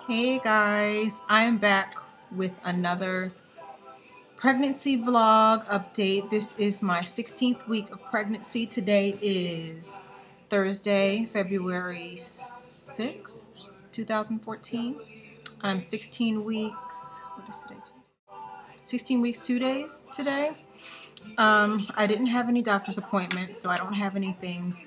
Hey guys, I'm back with another pregnancy vlog update. This is my 16th week of pregnancy. Today is Thursday, February 6th, 2014. I'm 16 weeks. What is today? 16 weeks, 2 days today. I didn't have any doctor's appointments, so I don't have anything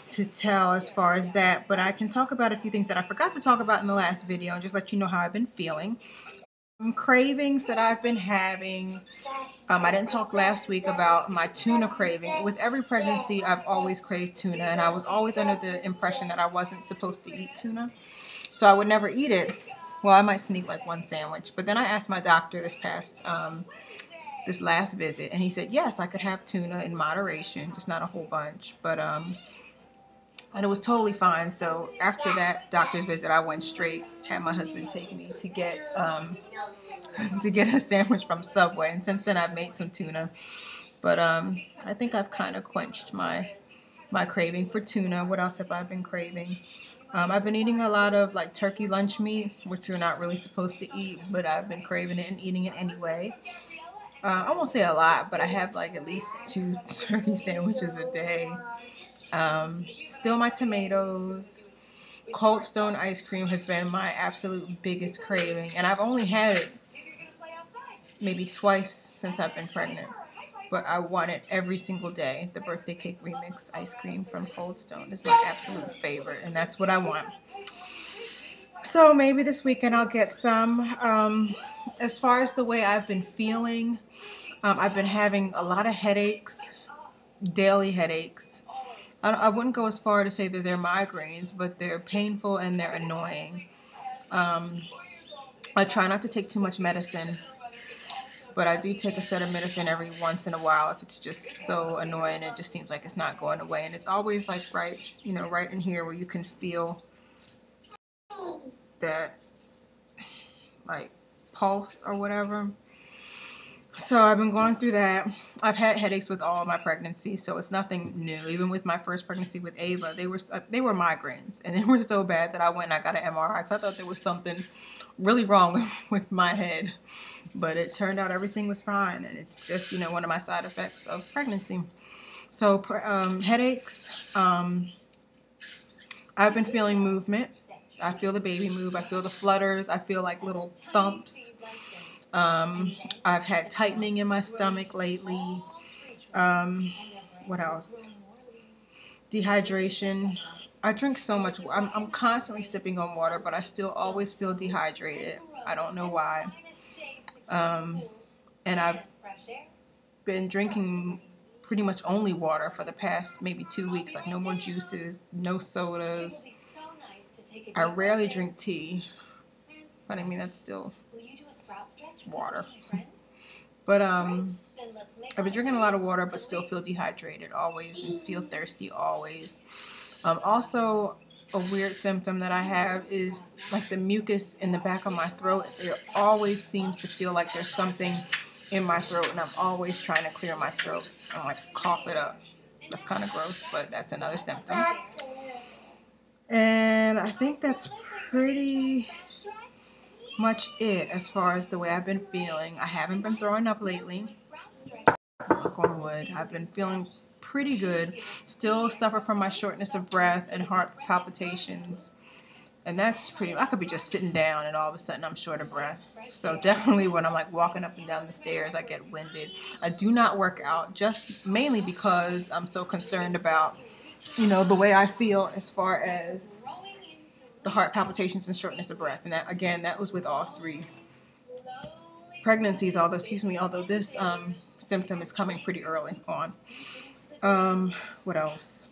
to tell as far as that, but I can talk about a few things that I forgot to talk about in the last video and just let you know how I've been feeling. Cravings that I've been having. I didn't talk last week about my tuna craving. With every pregnancy, I've always craved tuna, and I was always under the impression that I wasn't supposed to eat tuna, so I would never eat it. Well, I might sneak like one sandwich, but then I asked my doctor this last visit, and he said yes, I could have tuna in moderation, just not a whole bunch, but and it was totally fine. So after that doctor's visit, I went straight, had my husband take me to get a sandwich from Subway, and since then I've made some tuna, but I think I've kind of quenched my craving for tuna. What else have I been craving? I've been eating a lot of like turkey lunch meat, which you're not really supposed to eat, but I've been craving it and eating it anyway. I won't say a lot, but I have like at least 2 turkey sandwiches a day. Still my tomatoes. Cold Stone ice cream has been my absolute biggest craving, and I've only had it maybe twice since I've been pregnant, but I want it every single day. The birthday cake remix ice cream from Cold Stone is my absolute favorite, and that's what I want. So maybe this weekend I'll get some. As far as the way I've been feeling, I've been having a lot of headaches, daily headaches. I wouldn't go as far to say that they're migraines, but they're painful and they're annoying. I try not to take too much medicine, but I do take acetaminophen every once in a while if it's just so annoying. It just seems like it's not going away, and it's always like right in here where you can feel that like pulse or whatever. So I've been going through that. I've had headaches with all of my pregnancies, so it's nothing new. Even with my first pregnancy with Ava, they were migraines, and they were so bad that I went and I got an MRI because I thought there was something really wrong with my head. But it turned out everything was fine, and it's just one of my side effects of pregnancy. So headaches. I've been feeling movement. I feel the baby move. I feel the flutters. I feel like little thumps. I've had tightening in my stomach lately. What else? Dehydration. I drink so much. I'm constantly sipping on water, but I still always feel dehydrated. I don't know why. And I've been drinking pretty much only water for the past maybe 2 weeks. Like no more juices, no sodas. I rarely drink tea, but I mean that's still water. But I've been drinking a lot of water, but still feel dehydrated always and feel thirsty always. Also, a weird symptom that I have is like the mucus in the back of my throat. It always seems to feel like there's something in my throat, and I'm always trying to clear my throat. I'm like cough it up. That's kind of gross, but that's another symptom. And I think that's pretty much it as far as the way I've been feeling. I haven't been throwing up lately. Knock on wood. I've been feeling pretty good. Still suffer from my shortness of breath and heart palpitations. And that's I could be just sitting down and all of a sudden I'm short of breath. So definitely when I'm like walking up and down the stairs, I get winded. I do not work out, just mainly because I'm so concerned about, the way I feel as far as the heart palpitations and shortness of breath. And that, again, that was with all 3 pregnancies, although this symptom is coming pretty early on. What else?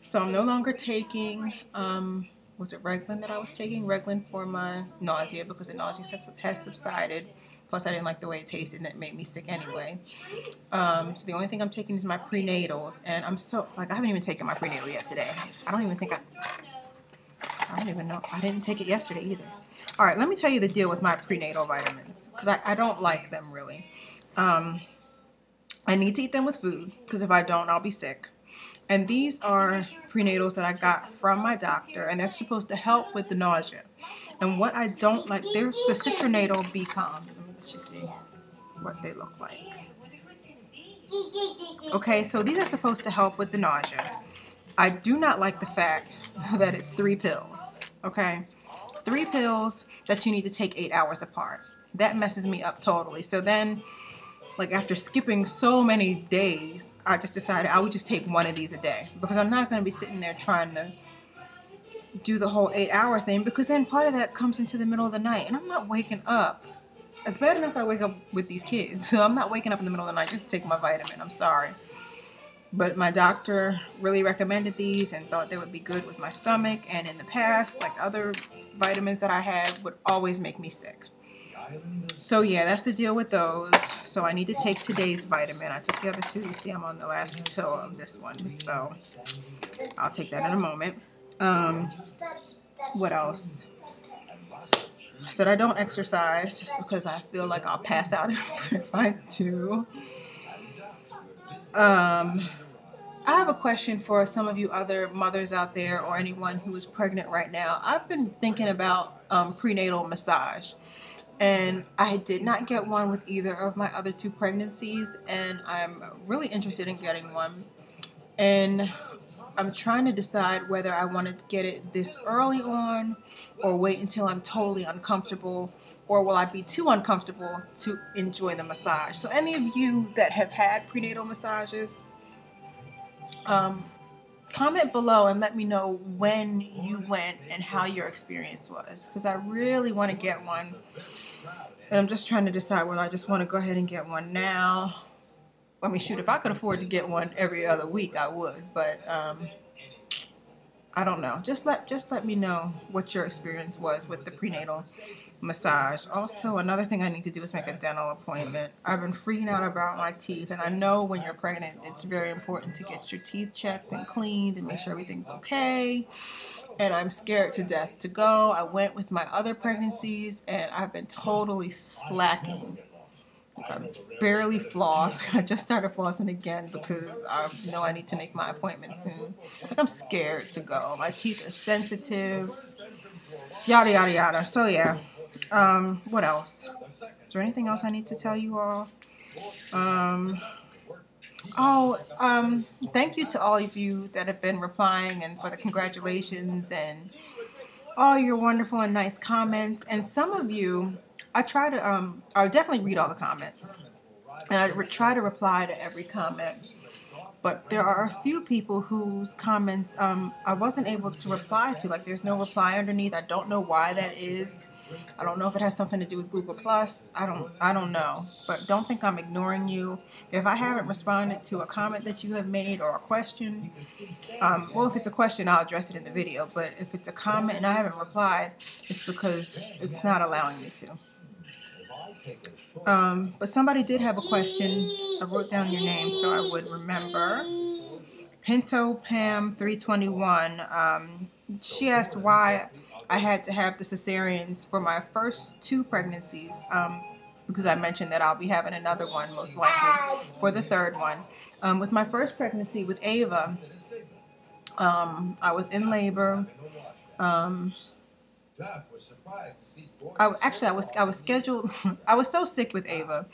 So I'm no longer taking, was it Reglan that I was taking? Reglan for my nausea because the nausea has subsided. Plus I didn't like the way it tasted and it made me sick anyway. So the only thing I'm taking is my prenatals, and I'm so, I haven't even taken my prenatal yet today. I don't even know. I didn't take it yesterday either. All right, let me tell you the deal with my prenatal vitamins because I don't like them really. I need to eat them with food because if I don't, I'll be sick. And these are prenatals that I got from my doctor, and they're supposed to help with the nausea. And what I don't like, they're the citrinatal Be Calm. Let me let you see what they look like. Okay, so these are supposed to help with the nausea. I do not like the fact that it's 3 pills. Okay, 3 pills that you need to take 8 hours apart. That messes me up totally. So then, like, after skipping so many days, I just decided I would just take one of these a day, because I'm not going to be sitting there trying to do the whole 8-hour thing, because then part of that comes into the middle of the night and I'm not waking up. It's bad enough I wake up with these kids, so I'm not waking up in the middle of the night just to take my vitamin. I'm sorry. But my doctor really recommended these and thought they would be good with my stomach, and in the past, like other vitamins that I had, would always make me sick. So yeah, that's the deal with those. So I need to take today's vitamin. I took the other 2. You see I'm on the last pill of this one, so I'll take that in a moment. What else? I said I don't exercise just because I feel like I'll pass out if I do. I have a question for some of you other mothers out there, or anyone who is pregnant right now. I've been thinking about prenatal massage, and I did not get one with either of my other 2 pregnancies, and I'm really interested in getting one. And I'm trying to decide whether I want to get it this early on or wait until I'm totally uncomfortable, or will I be too uncomfortable to enjoy the massage. So any of you that have had prenatal massages, comment below and let me know when you went and how your experience was, because I really want to get one, and I'm just trying to decide whether I just want to go ahead and get one now. I mean, shoot, if I could afford to get one every other week, I would, but I don't know. Just let me know what your experience was with the prenatal massage. Also, another thing I need to do is make a dental appointment. I've been freaking out about my teeth, and I know when you're pregnant, it's very important to get your teeth checked and cleaned and make sure everything's okay. And I'm scared to death to go. I went with my other pregnancies, and I've been totally slacking. I barely floss. I just started flossing again because I know I need to make my appointment soon. Like, I'm scared to go. My teeth are sensitive. Yada, yada, yada. So, yeah. What else? Is there anything else I need to tell you all? Thank you to all of you that have been replying and for the congratulations and all your wonderful and nice comments. And some of you, I definitely read all the comments, and I try to reply to every comment. But there are a few people whose comments I wasn't able to reply to. Like, there's no reply underneath. I don't know why that is. I don't know if it has something to do with Google Plus. I don't know. But don't think I'm ignoring you. If I haven't responded to a comment that you have made or a question, well, if it's a question, I'll address it in the video. But if it's a comment and I haven't replied, it's because it's not allowing me to. But somebody did have a question. I wrote down your name so I would remember. Pinto Pam 321. She asked why I had to have the cesareans for my first 2 pregnancies, because I mentioned that I'll be having another one most likely for the 3rd one. With my first pregnancy with Ava, I was in labor. I was scheduled. I was so sick with Ava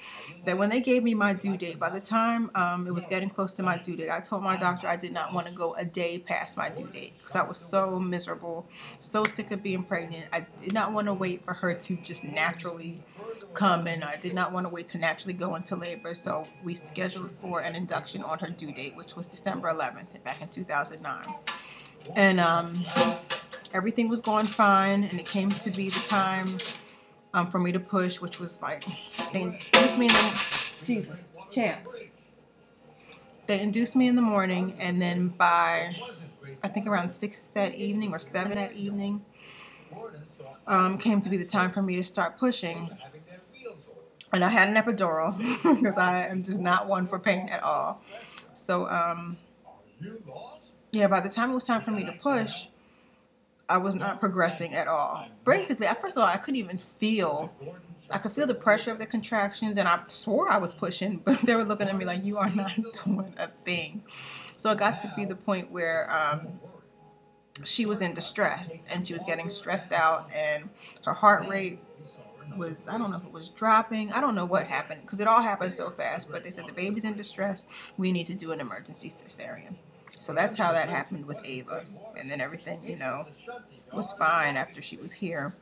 that when they gave me my due date, by the time it was getting close to my due date, I told my doctor I did not want to go a day past my due date because I was so miserable, so sick of being pregnant. I did not want to wait for her to just naturally come, and I did not want to wait to naturally go into labor. So we scheduled for an induction on her due date, which was December 11th back in 2009. And everything was going fine, and it came to be the time for me to push, which was like, they induced me in the morning, and then by, I think around 6 that evening or 7 that evening, came to be the time for me to start pushing. And I had an epidural because I am just not one for pain at all. So, yeah, by the time it was time for me to push, I was not progressing at all. Basically, first of all, I couldn't even feel. I could feel the pressure of the contractions, and I swore I was pushing, but they were looking at me like, you are not doing a thing. So it got to be the point where she was in distress and she was getting stressed out, and her heart rate was, I don't know if it was dropping. I don't know what happened because it all happened so fast, but they said the baby's in distress. We need to do an emergency cesarean. So that's how that happened with Ava. And then everything, you know, was fine after she was here.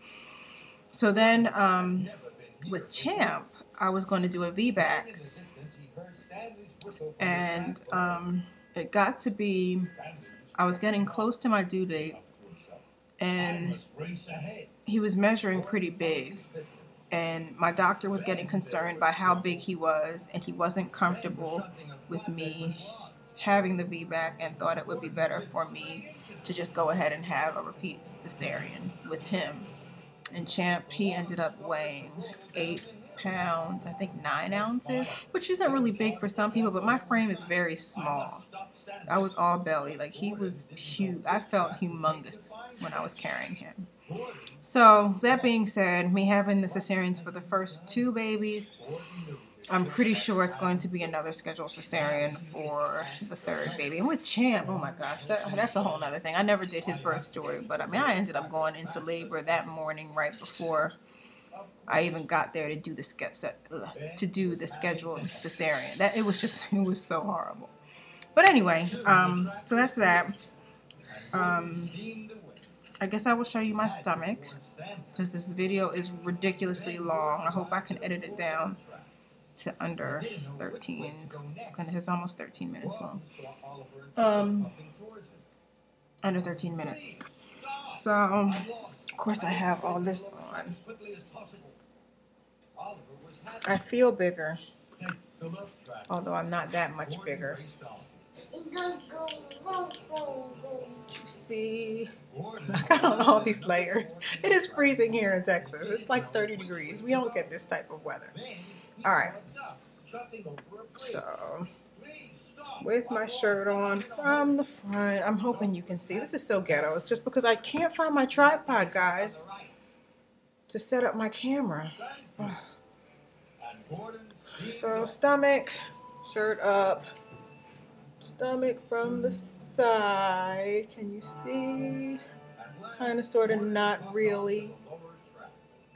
So then with Champ, I was going to do a VBAC. And it got to be, I was getting close to my due date, and he was measuring pretty big. And my doctor was getting concerned by how big he was, and he wasn't comfortable with me having the VBAC and thought it would be better for me to just go ahead and have a repeat cesarean with him. And Champ, he ended up weighing 8 pounds, I think 9 ounces, which isn't really big for some people, but my frame is very small. I was all belly, like he was huge. I felt humongous when I was carrying him. So that being said, me having the cesareans for the first 2 babies, I'm pretty sure it's going to be another scheduled cesarean for the 3rd baby. And with Champ, oh my gosh, that's a whole other thing. I never did his birth story, but I mean, I ended up going into labor that morning right before I even got there to do the scheduled cesarean. That it was so horrible. But anyway, so that's that. I guess I will show you my stomach because this video is ridiculously long. I hope I can edit it down to under 13, and it's almost 13 minutes long. Under 13 minutes. So, of course, I have all this on. I feel bigger, although I'm not that much bigger. You see, I got on all these layers. It is freezing here in Texas. It's like 30 degrees. We don't get this type of weather. All right. So, with my shirt on from the front, I'm hoping you can see. This is so ghetto. It's just because I can't find my tripod, guys, to set up my camera. So, stomach, shirt up. Stomach from the side. Can you see? Kind of, sort of, not really.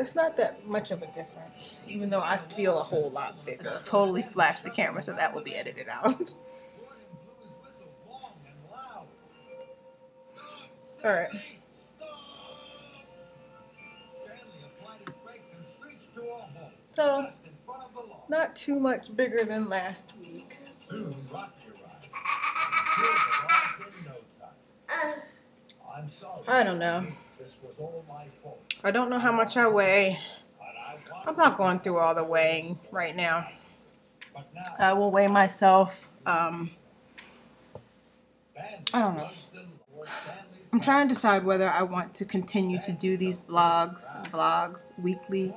It's not that much of a difference, even though I feel a whole lot bigger. Just totally flashed the camera, so that will be edited out. All right. So, not too much bigger than last week. I don't know. I don't know how much I weigh. I'm not going through all the weighing right now. I will weigh myself. I don't know. I'm trying to decide whether I want to continue to do these vlogs weekly,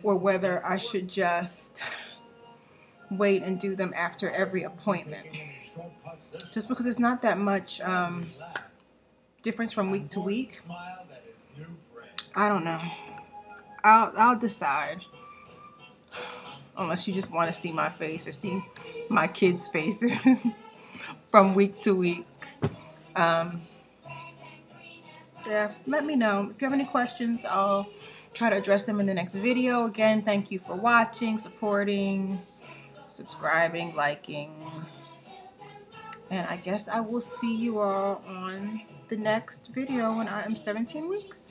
or whether I should just wait and do them after every appointment. Just because it's not that much difference from week to week. I don't know. I'll decide. Unless you just want to see my face or see my kids' faces from week to week. Yeah, let me know. If you have any questions, I'll try to address them in the next video. Again, thank you for watching, supporting, subscribing, liking. And I guess I will see you all on the next video when I am 17 weeks.